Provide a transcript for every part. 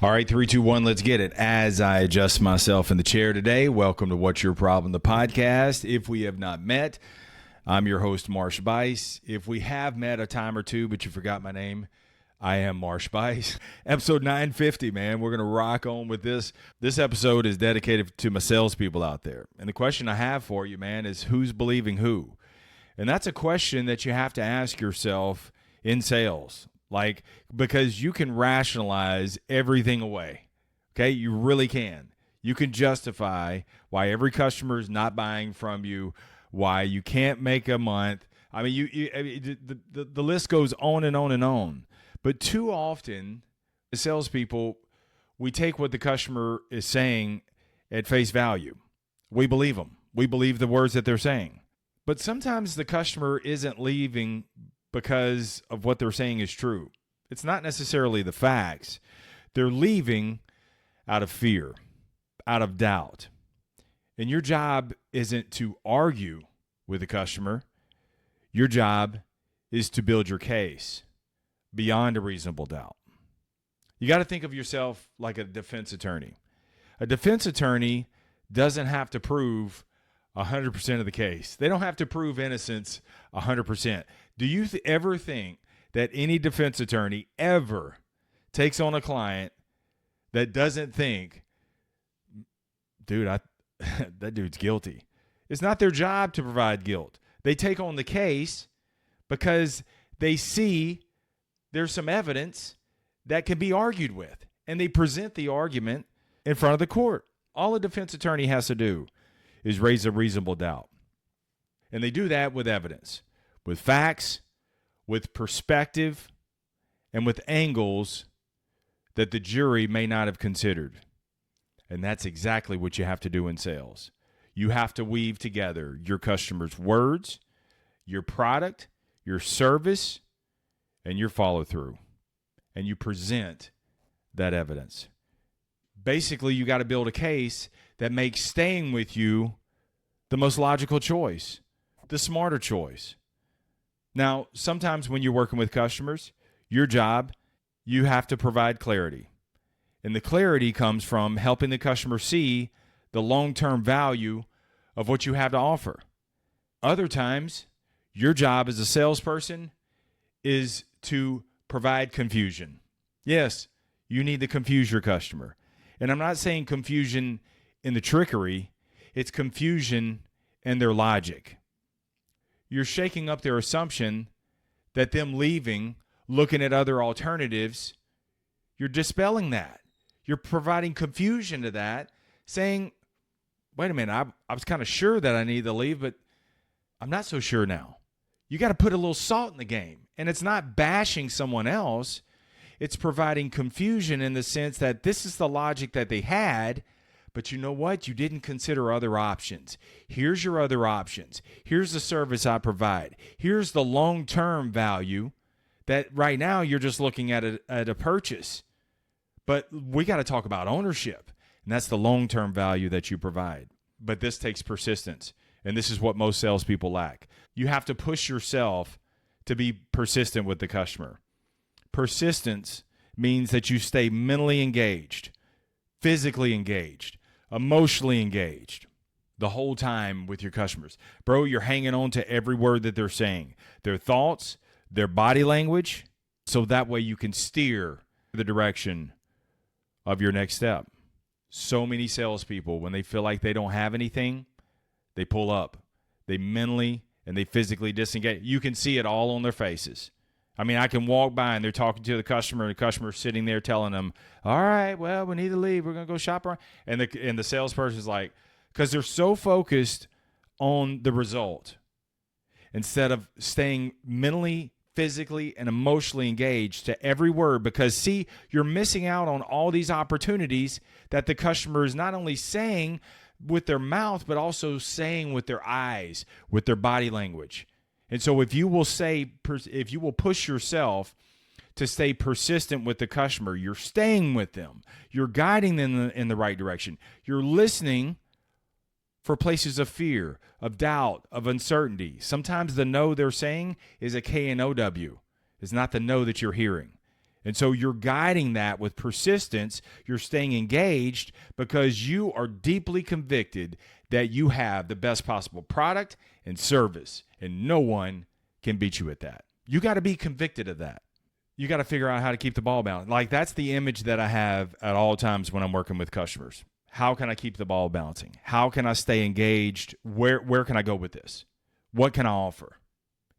All right, 3, 2, 1, let's get it. As I adjust myself in the chair today, welcome to What's Your Problem, the podcast. If we have not met, I'm your host, Marsh Bice. If we have met a time or two, but you forgot my name, I am Marsh Bice. Episode 950, man. We're going to rock on with this. This episode is dedicated to my salespeople out there. And the question I have for you, man, is who's believing who? And that's a question that you have to ask yourself in sales. Because you can rationalize everything away. Okay, you really can. You can justify why every customer is not buying from you, why you can't make a month. I mean, the list goes on and on and on. But too often, as salespeople, we take what the customer is saying at face value. We believe them. We believe the words that they're saying. But sometimes the customer isn't leaving because of what they're saying is true. It's not necessarily the facts. They're leaving out of fear, out of doubt. And your job isn't to argue with the customer. Your job is to build your case beyond a reasonable doubt. You got to think of yourself like a defense attorney. A defense attorney doesn't have to prove 100% of the case. They don't have to prove innocence 100%. Do you ever think that any defense attorney ever takes on a client that doesn't think, dude, that dude's guilty? It's not their job to provide guilt. They take on the case because they see there's some evidence that can be argued with, and they present the argument in front of the court. All a defense attorney has to do is raise a reasonable doubt. And they do that with evidence, with facts, with perspective, and with angles that the jury may not have considered. And that's exactly what you have to do in sales. You have to weave together your customer's words, your product, your service, and your follow-through. And you present that evidence. Basically, you got to build a case that makes staying with you the most logical choice, the smarter choice. Now, sometimes when you're working with customers, your job, you have to provide clarity. And the clarity comes from helping the customer see the long-term value of what you have to offer. Other times, your job as a salesperson is to provide confusion. Yes, you need to confuse your customer. And I'm not saying confusion in the trickery, it's confusion in their logic. You're shaking up their assumption that them leaving, looking at other alternatives, you're dispelling that. You're providing confusion to that, saying, wait a minute, I was kind of sure that I need to leave, but I'm not so sure now. You got to put a little salt in the game. And it's not bashing someone else. It's providing confusion in the sense that this is the logic that they had, but you know what? You didn't consider other options. Here's your other options. Here's the service I provide. Here's the long-term value that right now you're just looking at a purchase. But we got to talk about ownership, and that's the long-term value that you provide. But this takes persistence, and this is what most salespeople lack. You have to push yourself to be persistent with the customer. Persistence means that you stay mentally engaged, physically engaged, emotionally engaged the whole time with your customers. Bro, you're hanging on to every word that they're saying, their thoughts, their body language, so that way you can steer the direction of your next step. So many salespeople, when they feel like they don't have anything, they pull up. They mentally and they physically disengage. You can see it all on their faces. I mean, I can walk by and they're talking to the customer, and the customer's sitting there telling them, all right, well, we need to leave. We're going to go shop around. And the salesperson's like, because they're so focused on the result instead of staying mentally, physically, and emotionally engaged to every word. Because, see, you're missing out on all these opportunities that the customer is not only saying with their mouth, but also saying with their eyes, with their body language. And so if you will push yourself to stay persistent with the customer, you're staying with them, you're guiding them in the right direction, you're listening for places of fear, of doubt, of uncertainty. Sometimes the no they're saying is a K-N-O-W. It's not the no that you're hearing. And so you're guiding that with persistence. You're staying engaged because you are deeply convicted that you have the best possible product and service, and no one can beat you at that. You got to be convicted of that. You got to figure out how to keep the ball balanced. Like, that's the image that I have at all times when I'm working with customers. How can I keep the ball bouncing? How can I stay engaged? Where can I go with this? What can I offer?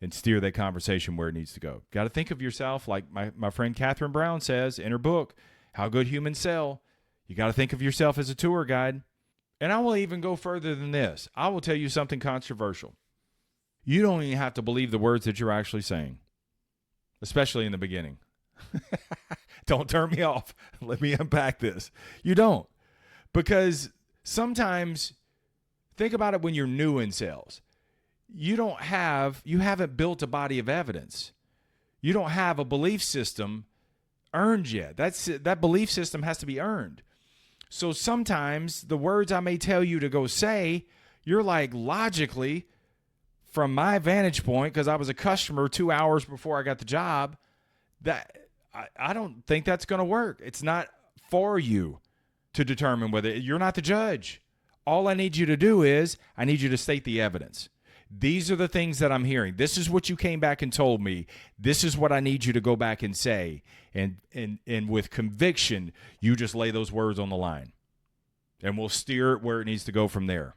And steer that conversation where it needs to go. Got to think of yourself like my friend Catherine Brown says in her book, How Good Humans Sell. You got to think of yourself as a tour guide. And I will even go further than this. I will tell you something controversial. You don't even have to believe the words that you're actually saying, especially in the beginning. Don't turn me off. Let me unpack this. You don't. Because sometimes, think about it when you're new in sales. You haven't built a body of evidence. You don't have a belief system earned yet. That belief system has to be earned. So sometimes the words I may tell you to go say, you're like, logically, from my vantage point, because I was a customer 2 hours before I got the job, that I don't think that's going to work. It's not for you to determine whether you're not the judge. All I need you to do is I need you to state the evidence. These are the things that I'm hearing. This is what you came back and told me. This is what I need you to go back and say. And with conviction, you just lay those words on the line. And we'll steer it where it needs to go from there,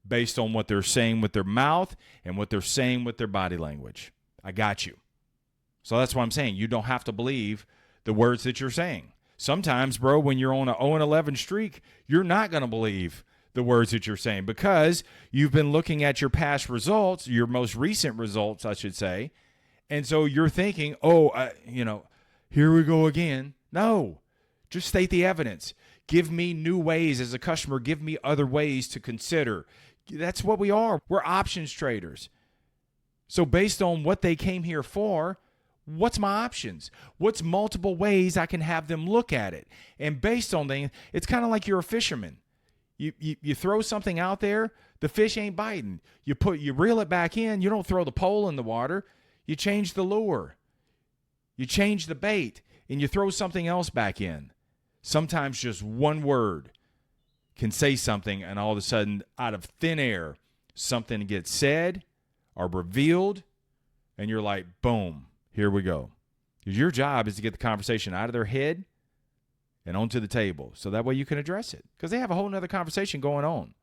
based on what they're saying with their mouth and what they're saying with their body language. I got you. So that's what I'm saying. You don't have to believe the words that you're saying. Sometimes, bro, when you're on an 0-11 streak, you're not going to believe the words that you're saying because you've been looking at your past results, your most recent results, I should say. And so you're thinking, here we go again. No, just state the evidence. Give me new ways as a customer. Give me other ways to consider. That's what we are. We're options traders. So based on what they came here for, what's my options? What's multiple ways I can have them look at it? And based on that, it's kind of like you're a fisherman. You throw something out there, the fish ain't biting. You reel it back in. You don't throw the pole in the water. You change the lure. You change the bait, and you throw something else back in. Sometimes just one word can say something, and all of a sudden, out of thin air, something gets said or revealed, and you're like, boom, here we go. Because your job is to get the conversation out of their head and onto the table, so that way you can address it. Because they have a whole nother conversation going on.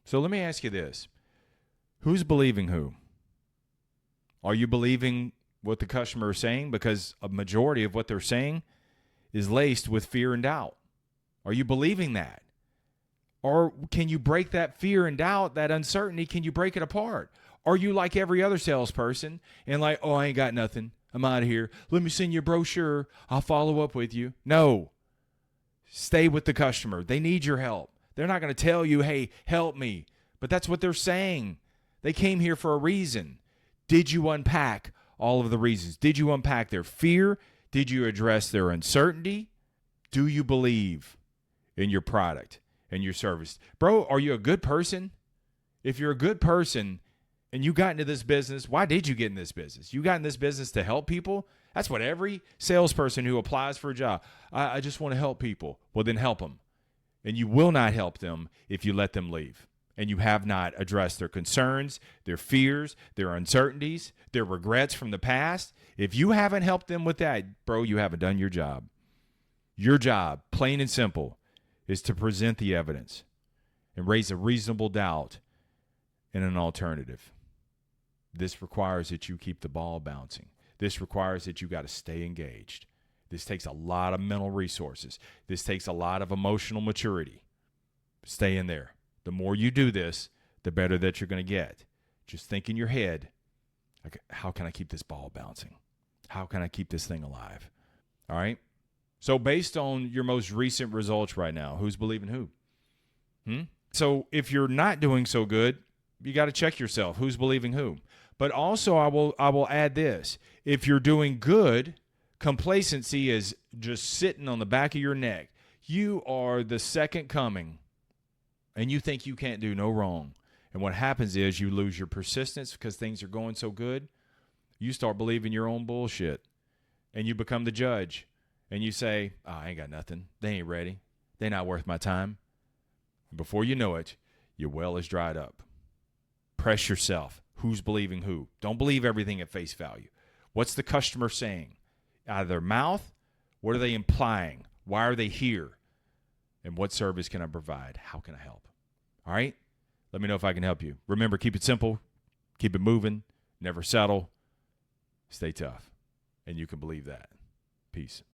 So let me ask you this. Who's believing who? Are you believing what the customer is saying? Because a majority of what they're saying is laced with fear and doubt. Are you believing that? Or can you break that fear and doubt, that uncertainty, can you break it apart? Are you like every other salesperson and like, oh, I ain't got nothing. I'm out of here. Let me send you a brochure. I'll follow up with you. No. Stay with the customer. They need your help. They're not going to tell you, hey, help me. But that's what they're saying. They came here for a reason. Did you unpack all of the reasons? Did you unpack their fear? Did you address their uncertainty? Do you believe in your product and your service? Bro, are you a good person? If you're a good person and you got into this business, why did you get in this business? You got in this business to help people? That's what every salesperson who applies for a job, I just want to help people. Well, then help them. And you will not help them if you let them leave. And you have not addressed their concerns, their fears, their uncertainties, their regrets from the past. If you haven't helped them with that, bro, you haven't done your job. Your job, plain and simple, is to present the evidence and raise a reasonable doubt in an alternative. This requires that you keep the ball bouncing. This requires that you got to stay engaged. This takes a lot of mental resources. This takes a lot of emotional maturity. Stay in there. The more you do this, the better that you're going to get. Just think in your head, okay, how can I keep this ball bouncing? How can I keep this thing alive? All right? So based on your most recent results right now, who's believing who? So if you're not doing so good, you got to check yourself. Who's believing who? But also I will add this. If you're doing good, complacency is just sitting on the back of your neck. You are the second coming, and you think you can't do no wrong. And what happens is you lose your persistence because things are going so good. You start believing your own bullshit, and you become the judge. and you say, oh, I ain't got nothing. They ain't ready. They not worth my time. Before you know it, your well is dried up. Press yourself. Who's believing who? Don't believe everything at face value. What's the customer saying? Out of their mouth, what are they implying? Why are they here? And what service can I provide? How can I help? All right? Let me know if I can help you. Remember, keep it simple. Keep it moving. Never settle. Stay tough. And you can believe that. Peace.